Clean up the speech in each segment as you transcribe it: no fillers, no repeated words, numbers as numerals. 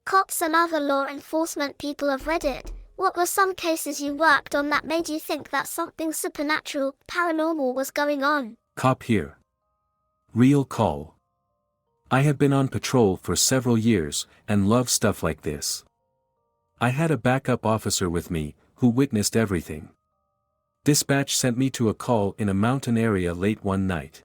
Cops and other law enforcement people of Reddit, what were some cases you worked on that made you think that something supernatural, paranormal was going on? Cop here. Real call. I have been on patrol for several years, and love stuff like this. I had a backup officer with me, who witnessed everything. Dispatch sent me to a call in a mountain area late one night.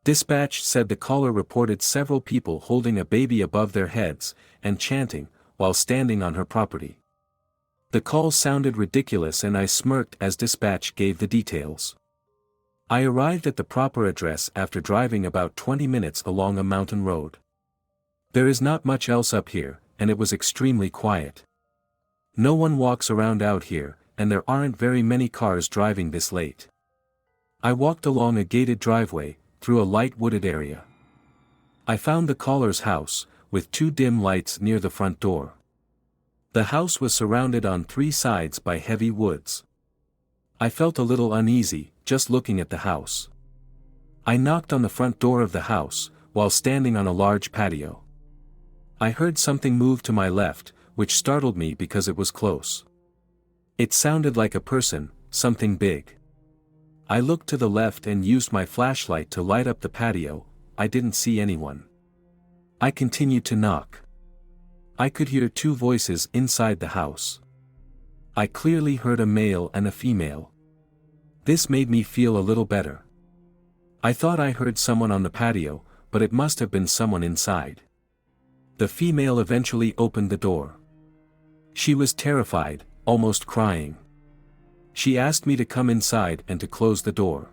Dispatch said the caller reported several people holding a baby above their heads, and chanting, while standing on her property. The call sounded ridiculous and I smirked as dispatch gave the details. I arrived at the proper address after driving about 20 minutes along a mountain road. There is not much else up here, and it was extremely quiet. No one walks around out here, and there aren't very many cars driving this late. I walked along a gated driveway, through a light wooded area. I found the caller's house, with two dim lights near the front door. The house was surrounded on three sides by heavy woods. I felt a little uneasy, just looking at the house. I knocked on the front door of the house, while standing on a large patio. I heard something move to my left, which startled me because it was close. It sounded like a person, something big. I looked to the left and used my flashlight to light up the patio. I didn't see anyone. I continued to knock. I could hear two voices inside the house. I clearly heard a male and a female. This made me feel a little better. I thought I heard someone on the patio, but it must have been someone inside. The female eventually opened the door. She was terrified, almost crying. She asked me to come inside and to close the door.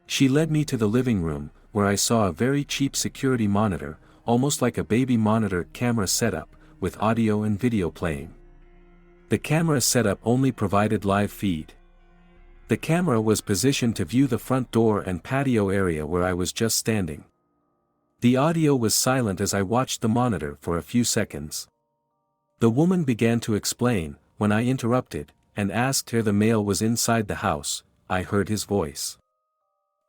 She led me to the living room, where I saw a very cheap security monitor, almost like a baby monitor camera setup, with audio and video playing. The camera setup only provided live feed. The camera was positioned to view the front door and patio area where I was just standing. The audio was silent as I watched the monitor for a few seconds. The woman began to explain. When I interrupted, and asked her the male was inside the house, I heard his voice.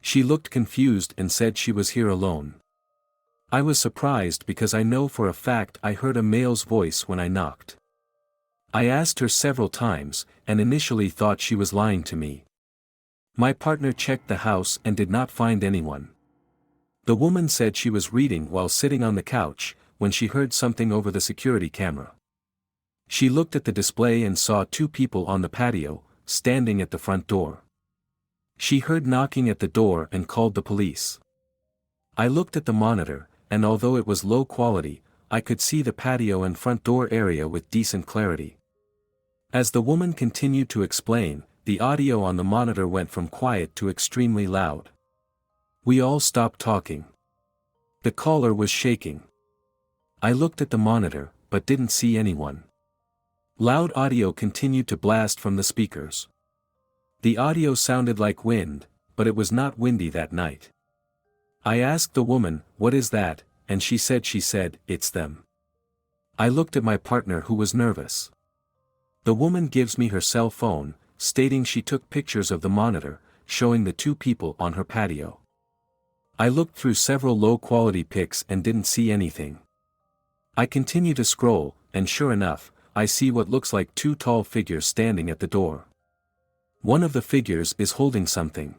She looked confused and said she was here alone. I was surprised because I know for a fact I heard a male's voice when I knocked. I asked her several times, and initially thought she was lying to me. My partner checked the house and did not find anyone. The woman said she was reading while sitting on the couch, when she heard something over the security camera. She looked at the display and saw two people on the patio, standing at the front door. She heard knocking at the door and called the police. I looked at the monitor, and although it was low quality, I could see the patio and front door area with decent clarity. As the woman continued to explain, the audio on the monitor went from quiet to extremely loud. We all stopped talking. The caller was shaking. I looked at the monitor, but didn't see anyone. Loud audio continued to blast from the speakers. The audio sounded like wind, but it was not windy that night. I asked the woman, "What is that?" and she said, "It's them." I looked at my partner who was nervous. The woman gives me her cell phone, stating she took pictures of the monitor, showing the two people on her patio. I looked through several low-quality pics and didn't see anything. I continue to scroll, and sure enough, I see what looks like two tall figures standing at the door. One of the figures is holding something.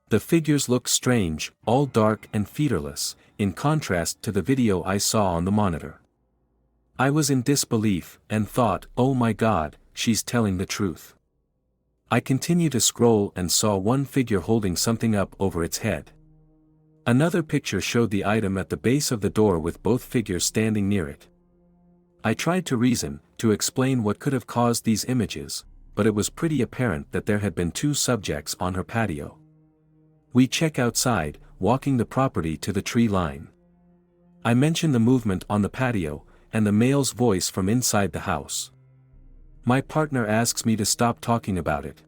The figures look strange, all dark and featureless, in contrast to the video I saw on the monitor. I was in disbelief, and thought, oh my God, she's telling the truth. I continued to scroll and saw one figure holding something up over its head. Another picture showed the item at the base of the door with both figures standing near it. I tried to reason, to explain what could have caused these images, but it was pretty apparent that there had been two subjects on her patio. We check outside, walking the property to the tree line. I mention the movement on the patio, and the male's voice from inside the house. My partner asks me to stop talking about it.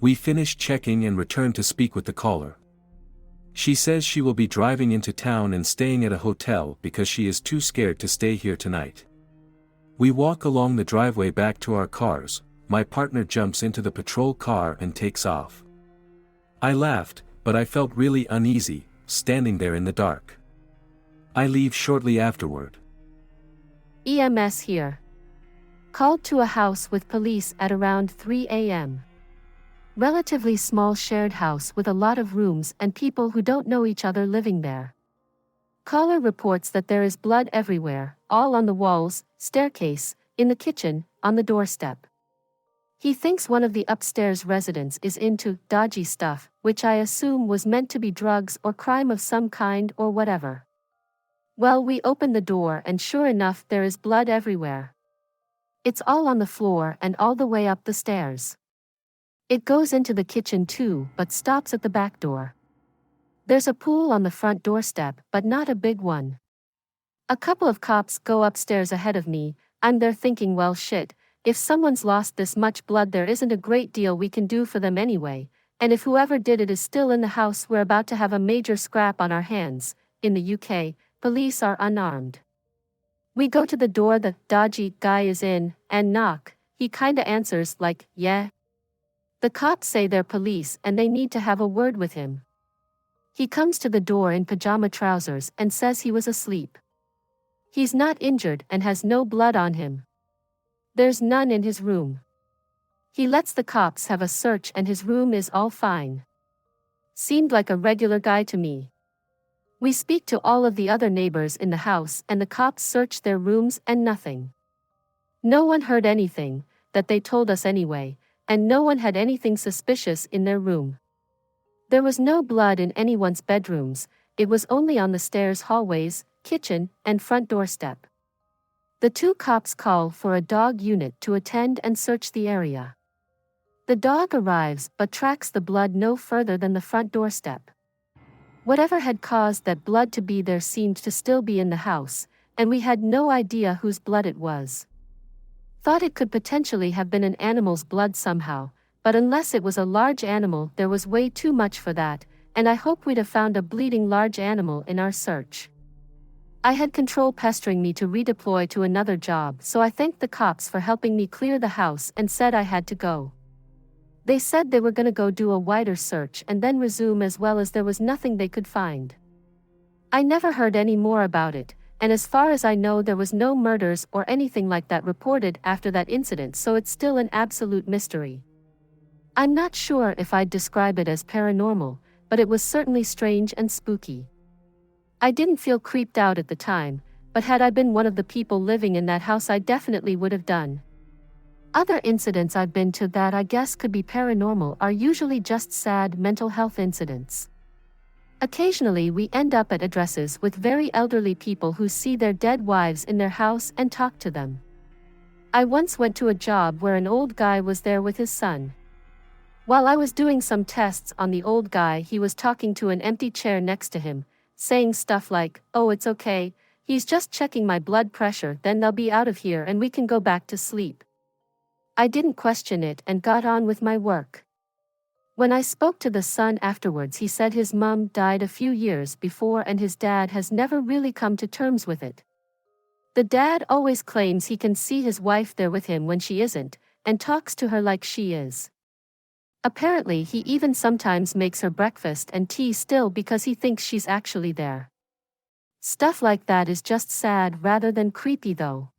We finish checking and return to speak with the caller. She says she will be driving into town and staying at a hotel because she is too scared to stay here tonight. We walk along the driveway back to our cars. My partner jumps into the patrol car and takes off. I laughed, but I felt really uneasy, standing there in the dark. I leave shortly afterward. EMS here. Called to a house with police at around 3 a.m. Relatively small shared house with a lot of rooms and people who don't know each other living there. Caller reports that there is blood everywhere, all on the walls, staircase, in the kitchen, on the doorstep. He thinks one of the upstairs residents is into dodgy stuff, which I assume was meant to be drugs or crime of some kind or whatever. Well, we open the door and sure enough there is blood everywhere. It's all on the floor and all the way up the stairs. It goes into the kitchen too, but stops at the back door. There's a pool on the front doorstep, but not a big one. A couple of cops go upstairs ahead of me. I'm there thinking, well shit, if someone's lost this much blood there isn't a great deal we can do for them anyway, and if whoever did it is still in the house we're about to have a major scrap on our hands. In the UK, police are unarmed. We go to the door the dodgy guy is in, and knock. He kinda answers like, yeah. The cops say they're police and they need to have a word with him. He comes to the door in pajama trousers and says he was asleep. He's not injured and has no blood on him. There's none in his room. He lets the cops have a search and his room is all fine. Seemed like a regular guy to me. We speak to all of the other neighbors in the house and the cops search their rooms and nothing. No one heard anything, that they told us anyway, and no one had anything suspicious in their room. There was no blood in anyone's bedrooms, it was only on the stairs, hallways, kitchen, and front doorstep. The two cops call for a dog unit to attend and search the area. The dog arrives but tracks the blood no further than the front doorstep. Whatever had caused that blood to be there seemed to still be in the house, and we had no idea whose blood it was. Thought it could potentially have been an animal's blood somehow, but unless it was a large animal there was way too much for that, and I hope we'd have found a bleeding large animal in our search. I had control pestering me to redeploy to another job, so I thanked the cops for helping me clear the house and said I had to go. They said they were gonna go do a wider search and then resume, as well as there was nothing they could find. I never heard any more about it, and as far as I know there was no murders or anything like that reported after that incident, so it's still an absolute mystery. I'm not sure if I'd describe it as paranormal, but it was certainly strange and spooky. I didn't feel creeped out at the time, but had I been one of the people living in that house I definitely would have done. Other incidents I've been to that I guess could be paranormal are usually just sad mental health incidents. Occasionally we end up at addresses with very elderly people who see their dead wives in their house and talk to them. I once went to a job where an old guy was there with his son. While I was doing some tests on the old guy, he was talking to an empty chair next to him, saying stuff like, "Oh, it's okay, he's just checking my blood pressure, then they'll be out of here and we can go back to sleep." I didn't question it and got on with my work. When I spoke to the son afterwards, he said his mom died a few years before and his dad has never really come to terms with it. The dad always claims he can see his wife there with him when she isn't, and talks to her like she is. Apparently he even sometimes makes her breakfast and tea still because he thinks she's actually there. Stuff like that is just sad rather than creepy though.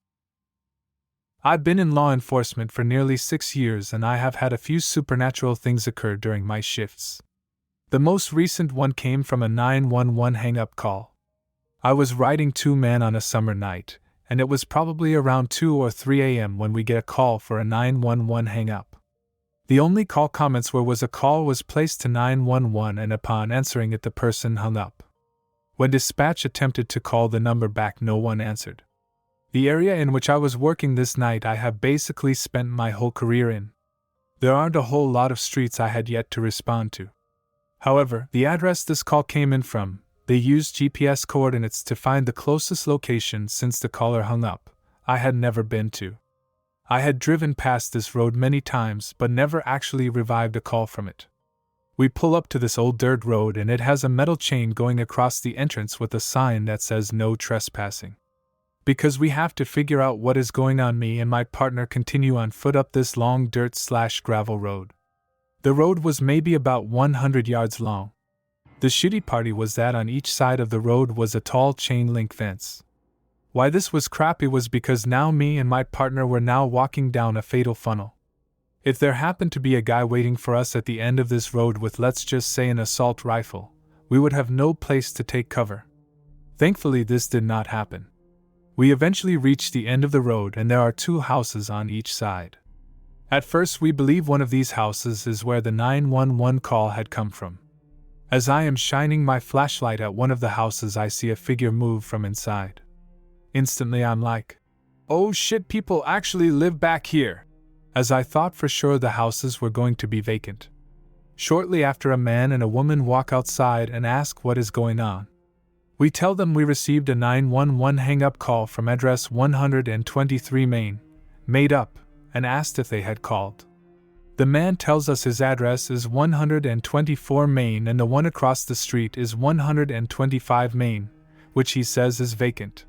I've been in law enforcement for nearly 6 years and I have had a few supernatural things occur during my shifts. The most recent one came from a 911 hang-up call. I was riding 2 men on a summer night, and it was probably around 2 or 3 a.m. when we get a call for a 911 hang-up. The only call comments was a call was placed to 911 and upon answering it the person hung up. When dispatch attempted to call the number back, no one answered. The area in which I was working this night I have basically spent my whole career in. There aren't a whole lot of streets I had yet to respond to. However, the address this call came in from, they used GPS coordinates to find the closest location since the caller hung up, I had never been to. I had driven past this road many times but never actually revived a call from it. We pull up to this old dirt road and it has a metal chain going across the entrance with a sign that says no trespassing. Because we have to figure out what is going on, me and my partner continue on foot up this long dirt/gravel road. The road was maybe about 100 yards long. The shitty party was that on each side of the road was a tall chain link fence. Why this was crappy was because now me and my partner were now walking down a fatal funnel. If there happened to be a guy waiting for us at the end of this road with, let's just say, an assault rifle, we would have no place to take cover. Thankfully, this did not happen. We eventually reached the end of the road and there are 2 houses on each side. At first we believe one of these houses is where the 911 call had come from. As I am shining my flashlight at one of the houses, I see a figure move from inside. Instantly I'm like, oh shit, people actually live back here, as I thought for sure the houses were going to be vacant. Shortly after, a man and a woman walk outside and ask what is going on. We tell them we received a 911 hang-up call from address 123 Main, made up, and asked if they had called. The man tells us his address is 124 Main and the one across the street is 125 Main, which he says is vacant.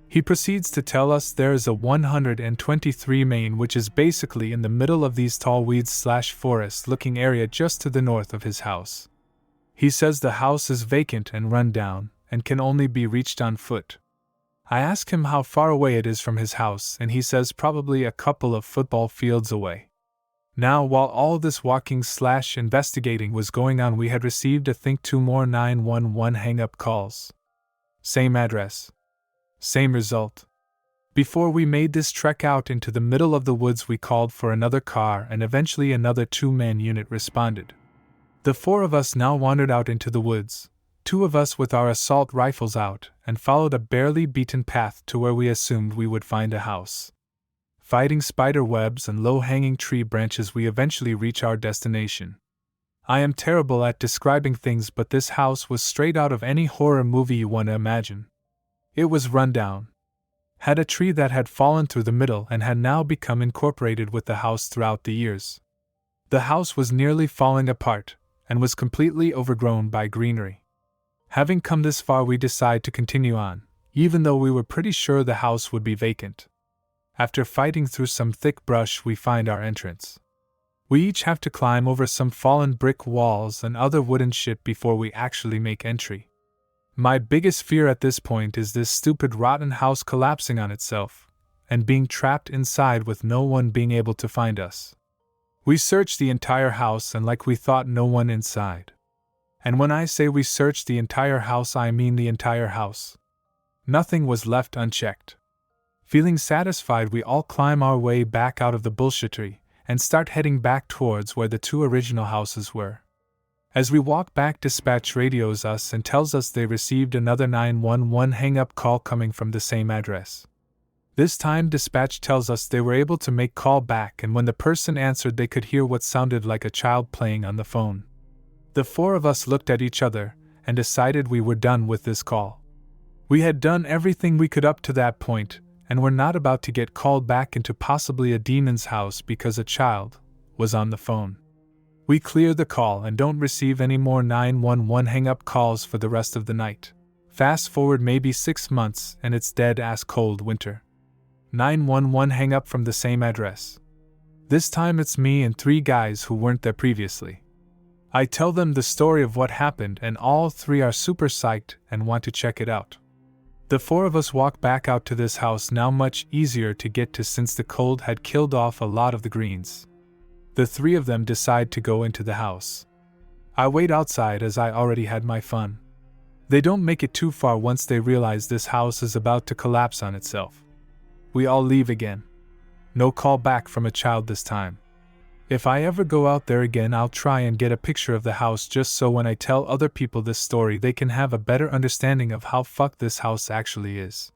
He proceeds to tell us there is a 123 Main which is basically in the middle of these tall weeds/forest looking area just to the north of his house. He says the house is vacant and run down, and can only be reached on foot. I ask him how far away it is from his house, and he says probably a couple of football fields away. Now, while all this walking/investigating was going on, we had received 2 more 911 hang-up calls. Same address. Same result. Before we made this trek out into the middle of the woods, we called for another car and eventually another 2-man unit responded. The 4 of us now wandered out into the woods, 2 of us with our assault rifles out, and followed a barely beaten path to where we assumed we would find a house. Fighting spider webs and low-hanging tree branches, we eventually reach our destination. I am terrible at describing things, but this house was straight out of any horror movie you want to imagine. It was run down. Had a tree that had fallen through the middle and had now become incorporated with the house throughout the years. The house was nearly falling apart, and was completely overgrown by greenery. Having come this far, we decide to continue on, even though we were pretty sure the house would be vacant. After fighting through some thick brush, we find our entrance. We each have to climb over some fallen brick walls and other wooden shit before we actually make entry. My biggest fear at this point is this stupid rotten house collapsing on itself, and being trapped inside with no one being able to find us. We searched the entire house and like we thought no one inside. And when I say we searched the entire house, I mean the entire house. Nothing was left unchecked. Feeling satisfied, we all climb our way back out of the bullshittery and start heading back towards where the 2 original houses were. As we walk back, dispatch radios us and tells us they received another 911 hang-up call coming from the same address. This time dispatch tells us they were able to make call back, and when the person answered they could hear what sounded like a child playing on the phone. The 4 of us looked at each other and decided we were done with this call. We had done everything we could up to that point, and were not about to get called back into possibly a demon's house because a child was on the phone. We clear the call and don't receive any more 911 hang-up calls for the rest of the night. Fast forward maybe 6 months and it's dead-ass cold winter. 911 hang-up from the same address. This time it's me and 3 guys who weren't there previously. I tell them the story of what happened and all 3 are super psyched and want to check it out. The 4 of us walk back out to this house, now much easier to get to since the cold had killed off a lot of the greens. The 3 of them decide to go into the house. I wait outside as I already had my fun. They don't make it too far once they realize this house is about to collapse on itself. We all leave again. No call back from a child this time. If I ever go out there again, I'll try and get a picture of the house just so when I tell other people this story they can have a better understanding of how fucked this house actually is.